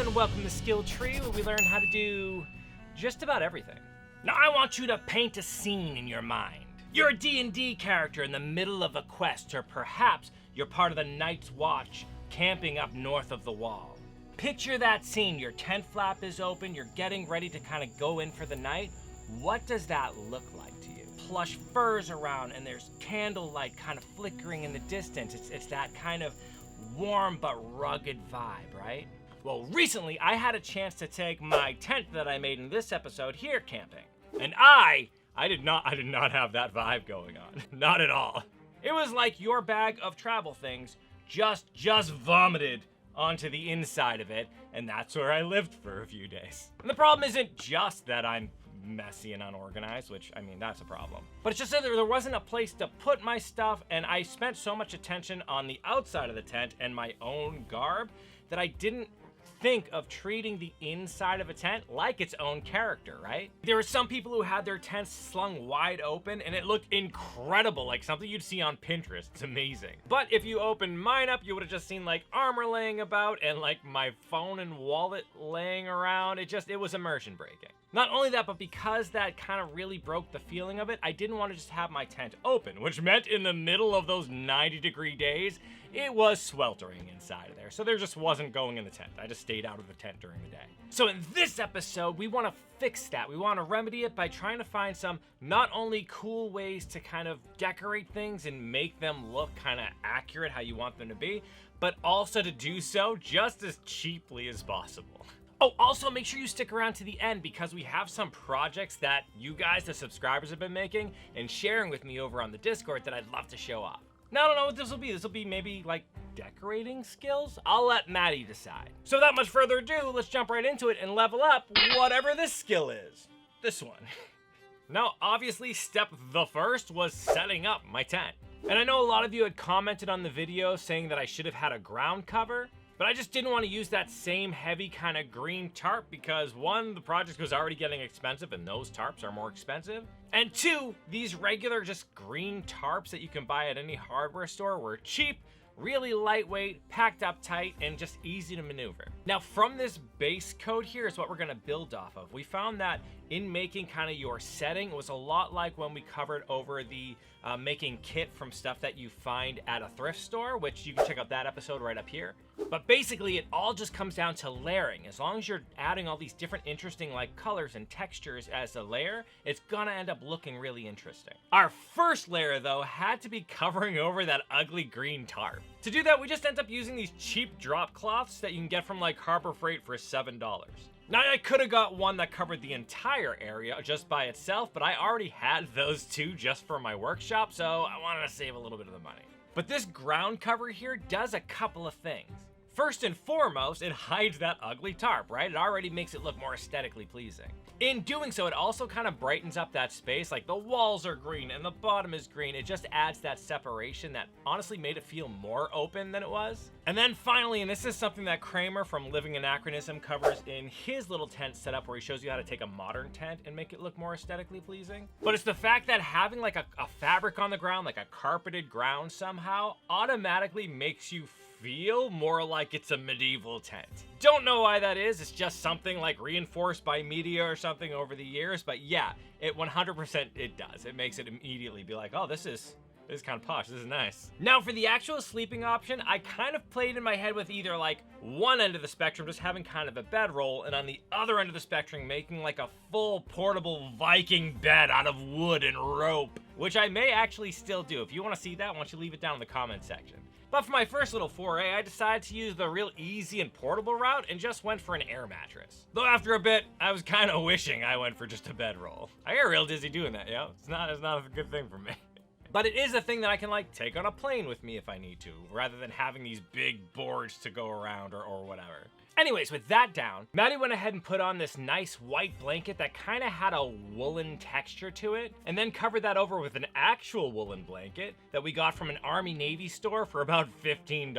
and welcome to Skill Tree, where we learn how to do just about everything. Now I want you to paint a scene in your mind. You're a D&D character in the middle of a quest, or perhaps you're part of the Night's Watch camping up north of the wall. Picture that scene. Your tent flap is open, you're getting ready to kind of go in for the night. What does that look like to you? Plush furs around and there's candlelight kind of flickering in the distance. It's that kind of warm but rugged vibe, right? Well, recently I had a chance to take my tent that I made in this episode here camping. And I did not have that vibe going on. Not at all. It was like your bag of travel things just vomited onto the inside of it, and that's where I lived for a few days. And the problem isn't just that I'm messy and unorganized, which, I mean, that's a problem. But it's just that there wasn't a place to put my stuff, and I spent so much attention on the outside of the tent and my own garb that I didn't think of treating the inside of a tent like its own character, right? There were some people who had their tents slung wide open and it looked incredible, like something you'd see on Pinterest. It's amazing. But if you opened mine up, you would have just seen like armor laying about and like my phone and wallet laying around. It was immersion breaking. Not only that, but because that kind of really broke the feeling of it, I didn't want to just have my tent open, which meant in the middle of those 90-degree days, it was sweltering inside of there. So there just wasn't going in the tent. I just stayed out of the tent during the day. So in this episode, we want to fix that. We want to remedy it by trying to find some not only cool ways to kind of decorate things and make them look kind of accurate how you want them to be, but also to do so just as cheaply as possible. Oh, also make sure you stick around to the end because we have some projects that you guys, the subscribers, have been making and sharing with me over on the Discord that I'd love to show off. Now, I don't know what this will be. This will be maybe like decorating skills? I'll let Maddie decide. So without much further ado, let's jump right into it and level up whatever this skill is. This one. Now, obviously, step the first was setting up my tent. And I know a lot of you had commented on the video saying that I should have had a ground cover, but I just didn't want to use that same heavy kind of green tarp because one, the project was already getting expensive and those tarps are more expensive. And two, these regular just green tarps that you can buy at any hardware store were cheap, really lightweight, packed up tight, and just easy to maneuver. Now from this base coat here is what we're gonna build off of. We found that in making kind of your setting, it was a lot like when we covered over the making kit from stuff that you find at a thrift store, which you can check out that episode right up here. But basically it all just comes down to layering. As long as you're adding all these different interesting like colors and textures as a layer, it's gonna end up looking really interesting. Our first layer though had to be covering over that ugly green tarp. To do that, we just end up using these cheap drop cloths that you can get from like Harbor Freight for $7. Now I could have got one that covered the entire area just by itself, but I already had those two just for my workshop, so I wanted to save a little bit of the money. But this ground cover here does a couple of things. First and foremost, it hides that ugly tarp, right? It already makes it look more aesthetically pleasing. In doing so, it also kind of brightens up that space, like the walls are green and the bottom is green. It just adds that separation that honestly made it feel more open than it was. And then finally, and this is something that Kramer from Living Anachronism covers in his little tent setup where he shows you how to take a modern tent and make it look more aesthetically pleasing. But it's the fact that having like a fabric on the ground, like a carpeted ground somehow, automatically makes you feel more like it's a medieval tent. Don't know why that is. It's just something like reinforced by media or something over the years. But yeah, it 100% it does. It makes it immediately be like, oh, this is kind of posh. This is nice. Now for the actual sleeping option, I kind of played in my head with either like one end of the spectrum, just having kind of a bedroll, and on the other end of the spectrum, making like a full portable Viking bed out of wood and rope, which I may actually still do. If you want to see that, why don't you leave it down in the comment section. But for my first little foray, I decided to use the real easy and portable route and just went for an air mattress. Though after a bit, I was kind of wishing I went for just a bedroll. I get real dizzy doing that, yo. It's not a good thing for me. But it is a thing that I can like take on a plane with me if I need to, rather than having these big boards to go around or whatever. Anyways, with that down, Maddie went ahead and put on this nice white blanket that kind of had a woolen texture to it, and then covered that over with an actual woolen blanket that we got from an Army-Navy store for about $15.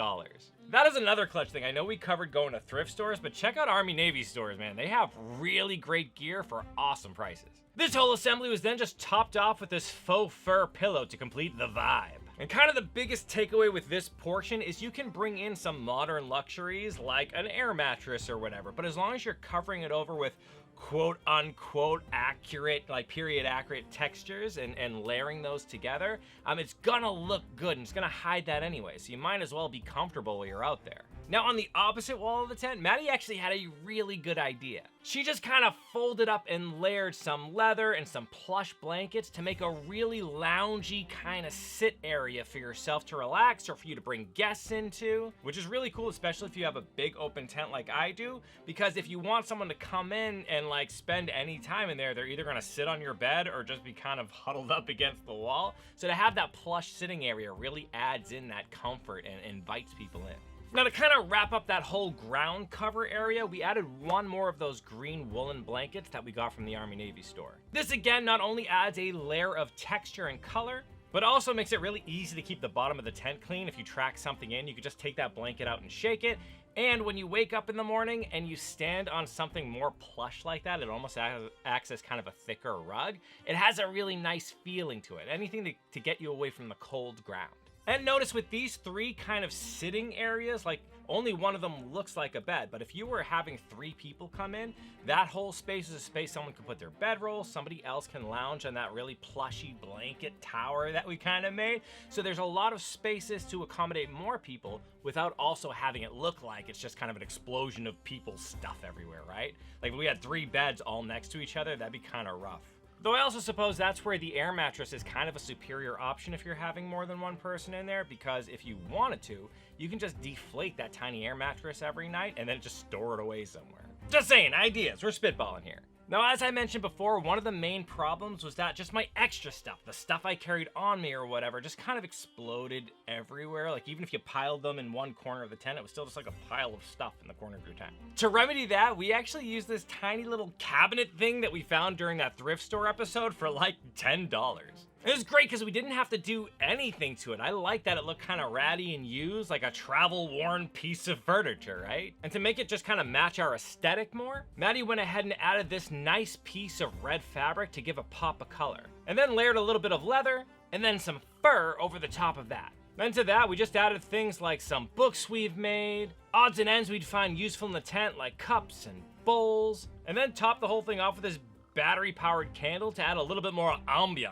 That is another clutch thing. I know we covered going to thrift stores, but check out Army-Navy stores, man. They have really great gear for awesome prices. This whole assembly was then just topped off with this faux fur pillow to complete the vibe. And kind of the biggest takeaway with this portion is you can bring in some modern luxuries like an air mattress or whatever, but as long as you're covering it over with quote unquote accurate, like period accurate textures and layering those together, it's gonna look good and it's gonna hide that anyway, so you might as well be comfortable while you're out there. Now on the opposite wall of the tent, Maddie actually had a really good idea. She just kind of folded up and layered some leather and some plush blankets to make a really loungy kind of sit area for yourself to relax or for you to bring guests into, which is really cool, especially if you have a big open tent like I do, because if you want someone to come in and like spend any time in there, they're either gonna sit on your bed or just be kind of huddled up against the wall. So to have that plush sitting area really adds in that comfort and invites people in. Now to kind of wrap up that whole ground cover area, we added one more of those green woolen blankets that we got from the Army Navy store. This again not only adds a layer of texture and color, but also makes it really easy to keep the bottom of the tent clean. If you track something in, you can just take that blanket out and shake it. And when you wake up in the morning and you stand on something more plush like that, it almost acts as kind of a thicker rug. It has a really nice feeling to it, anything to get you away from the cold ground. And notice with these three kind of sitting areas, like only one of them looks like a bed, but if you were having 3 people come in, that whole space is a space someone can put their bedroll, somebody else can lounge on that really plushy blanket tower that we kind of made. So there's a lot of spaces to accommodate more people without also having it look like it's just kind of an explosion of people's stuff everywhere, right? Like if we had 3 beds all next to each other, that'd be kind of rough. Though I also suppose that's where the air mattress is kind of a superior option if you're having more than one person in there, because if you wanted to, you can just deflate that tiny air mattress every night and then just store it away somewhere. Just saying, ideas, we're spitballing here. Now, as I mentioned before, one of the main problems was that just my extra stuff, the stuff I carried on me or whatever, just kind of exploded everywhere. Like even if you piled them in one corner of the tent, it was still just like a pile of stuff in the corner of your tent. To remedy that, we actually used this tiny little cabinet thing that we found during that thrift store episode for like $10. It was great because we didn't have to do anything to it. I like that it looked kind of ratty and used, like a travel-worn piece of furniture, right? And to make it just kind of match our aesthetic more, Maddie went ahead and added this nice piece of red fabric to give a pop of color. And then layered a little bit of leather, and then some fur over the top of that. Then to that, we just added things like some books we've made, odds and ends we'd find useful in the tent like cups and bowls, and then topped the whole thing off with this battery-powered candle to add a little bit more ambiance.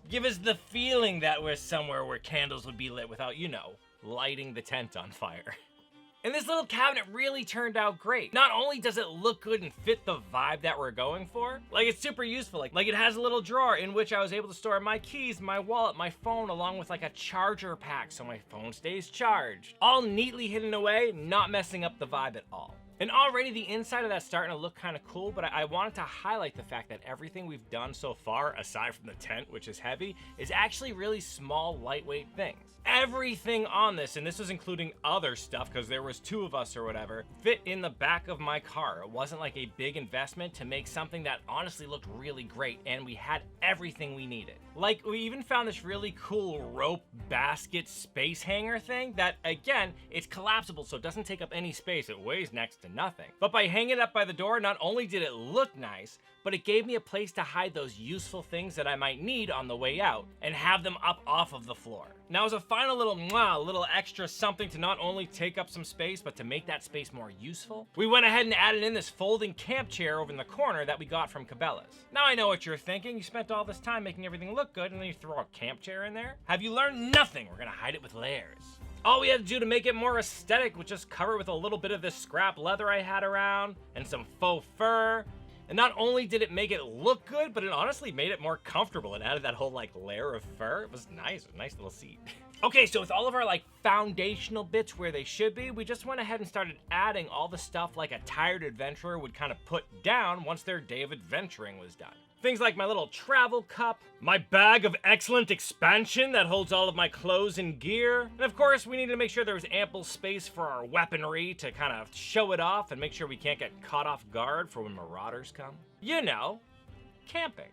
Give us the feeling that we're somewhere where candles would be lit without, you know, lighting the tent on fire. And this little cabinet really turned out great. Not only does it look good and fit the vibe that we're going for, like it's super useful. Like it has a little drawer in which I was able to store my keys, my wallet, my phone, along with like a charger pack so my phone stays charged. All neatly hidden away, not messing up the vibe at all. And already the inside of that's starting to look kind of cool, but I wanted to highlight the fact that everything we've done so far, aside from the tent, which is heavy, is actually really small, lightweight things. Everything on this, and this was including other stuff because there was 2 of us or whatever, fit in the back of my car. It wasn't like a big investment to make something that honestly looked really great, and we had everything we needed. Like, we even found this really cool rope basket space hanger thing that, again, it's collapsible, so it doesn't take up any space. It weighs next to nothing. But by hanging it up by the door, not only did it look nice, but it gave me a place to hide those useful things that I might need on the way out and have them up off of the floor. Now, as a final little extra something to not only take up some space, but to make that space more useful, we went ahead and added in this folding camp chair over in the corner that we got from Cabela's. Now I know what you're thinking. You spent all this time making everything look good and then you throw a camp chair in there? Have you learned nothing? We're gonna hide it with layers. All we had to do to make it more aesthetic was just cover it with a little bit of this scrap leather I had around and some faux fur. And not only did it make it look good, but it honestly made it more comfortable. It added that whole like layer of fur. It was nice, it was a nice little seat. Okay, so with all of our like foundational bits where they should be, we just went ahead and started adding all the stuff like a tired adventurer would kind of put down once their day of adventuring was done. Things like my little travel cup, my bag of excellent expansion that holds all of my clothes and gear, and of course we needed to make sure there was ample space for our weaponry to kind of show it off and make sure we can't get caught off guard for when marauders come. You know, camping.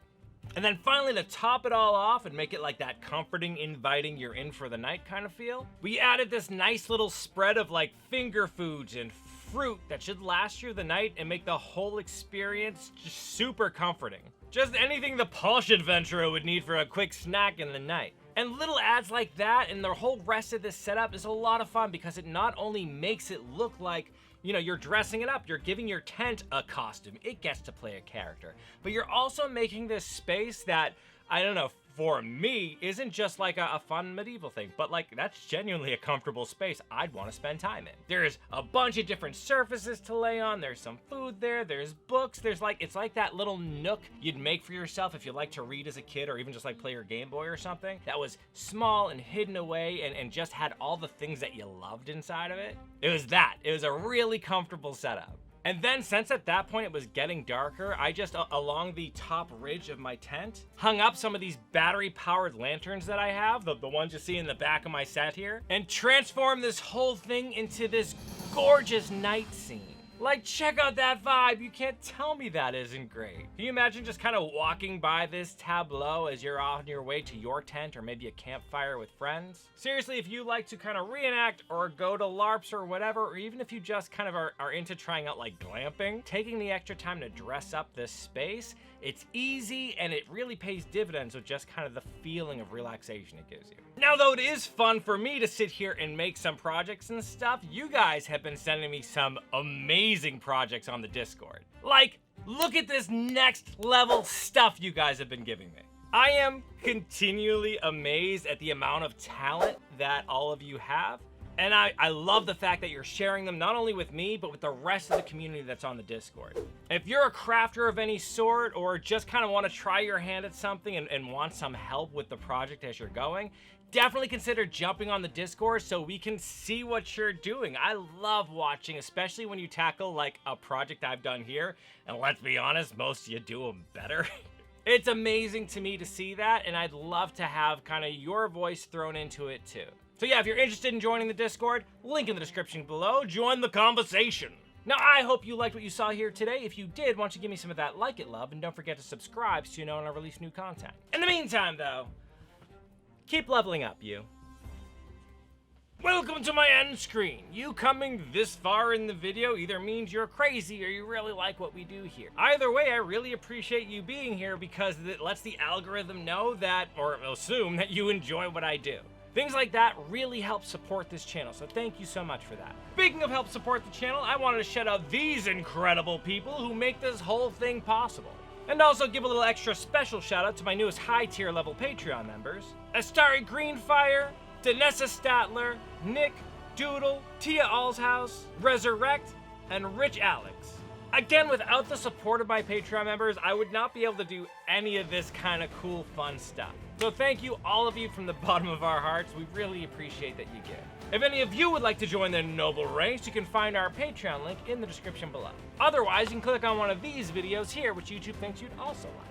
And then finally, to top it all off and make it like that comforting, inviting, you're in for the night kind of feel, we added this nice little spread of like finger foods and fruit that should last you the night and make the whole experience just super comforting. Just anything the posh adventurer would need for a quick snack in the night. And little ads like that and the whole rest of this setup is a lot of fun because it not only makes it look like, you know, you're dressing it up, you're giving your tent a costume, it gets to play a character, but you're also making this space that, I don't know, for me, isn't just like a fun medieval thing, but like that's genuinely a comfortable space I'd want to spend time in. There's a bunch of different surfaces to lay on, there's some food there, there's books, there's like, it's like that little nook you'd make for yourself if you like to read as a kid or even just like play your Game Boy or something, that was small and hidden away and just had all the things that you loved inside of it. It was a really comfortable setup. And then since at that point it was getting darker, I just, along the top ridge of my tent, hung up some of these battery-powered lanterns that I have, the ones you see in the back of my set here, and transformed this whole thing into this gorgeous night scene. Like, check out that vibe. You can't tell me that isn't great. Can you imagine just kind of walking by this tableau as you're on your way to your tent or maybe a campfire with friends? Seriously, if you like to kind of reenact or go to LARPs or whatever, or even if you just kind of are into trying out like glamping, taking the extra time to dress up this space, it's easy and it really pays dividends with just kind of the feeling of relaxation it gives you. Now, though it is fun for me to sit here and make some projects and stuff, you guys have been sending me some amazing projects on the Discord. Like, look at this next level stuff you guys have been giving me. I am continually amazed at the amount of talent that all of you have. And I love the fact that you're sharing them not only with me, but with the rest of the community that's on the Discord. If you're a crafter of any sort, or just kind of want to try your hand at something and want some help with the project as you're going, definitely consider jumping on the Discord so we can see what you're doing. I love watching, especially when you tackle like a project I've done here, and let's be honest, most of you do them better. It's amazing to me to see that, and I'd love to have kind of your voice thrown into it too. So yeah, if you're interested in joining the Discord, link in the description below, join the conversation. Now, I hope you liked what you saw here today. If you did, why don't you give me some of that like it love, and don't forget to subscribe so you know when I release new content. In the meantime, though, keep leveling up, you. Welcome to my end screen. You coming this far in the video either means you're crazy or you really like what we do here. Either way, I really appreciate you being here because it lets the algorithm know that, or assume that you enjoy what I do. Things like that really help support this channel, so thank you so much for that. Speaking of help support the channel, I wanted to shout out these incredible people who make this whole thing possible. And also give a little extra special shout out to my newest high tier level Patreon members: Astari Greenfire, Danessa Statler, Nick, Doodle, Tia Allshouse, Resurrect, and Rich Alex. Again, without the support of my Patreon members, I would not be able to do any of this kind of cool, fun stuff. So thank you, all of you, from the bottom of our hearts. We really appreciate that you give. If any of you would like to join the noble ranks, you can find our Patreon link in the description below. Otherwise, you can click on one of these videos here, which YouTube thinks you'd also like.